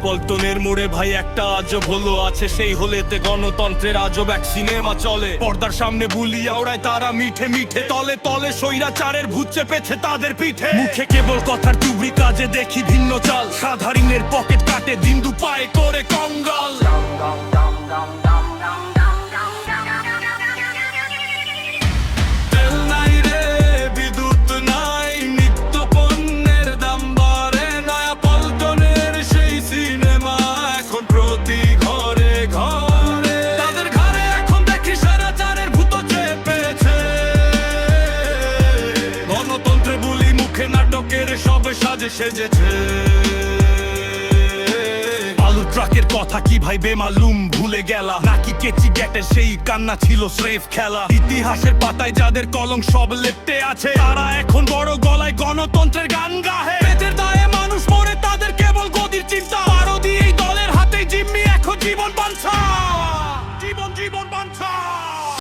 পল্টনের মোড়ে ভাই একটা আজব হলো আছে, সেই হলেতে গণতন্ত্রের আজব এক সিনেমা চলে। পর্দার সামনে বুলি আওড়ায় তারা মিঠে মিঠে, তলে তলে স্বৈরাচারের ভূত চেপেছে তাদের পিঠে। মুখে কেবল কথার চুবড়ি, কাজে দেখি ভিন্ন চাল। সাধারণের পকেট কাটে দিন দুপায়ে করে কঙ্গাল। তেল নাই রে, বিদ্যুৎ নাই, নিত্য পণ্যের দাম বাড়ে। নয়া পল্টনের সেই সিনেমা এখন প্রতি ঘরে ঘরে। তাদের ঘরে এখন দেখি স্বৈরাচারের ভূত চেপেছে। গণতন্ত্রে বুলি মুখে নাটকের সব সাজে সেজেছে। ট্রাকের কথা কি ভাই বেমালুম ভুলে গেলা, নাকি কেচি গেটে সেই কান্না ছিল স্রেফ খেলা। ইতিহাসের পাতায় যাদের কলম সব লেপটে আছে, তারা এখন বড় গলায় গণতন্ত্রের গান গাহে। পেটের দায়ে মানুষ মরে, তাদের কেবল গদির চিন্তা। পারদি এই দলের হাতেই জিম্মি এখন জীবন বাঞ্ছা, জীবন বাঞ্ছা।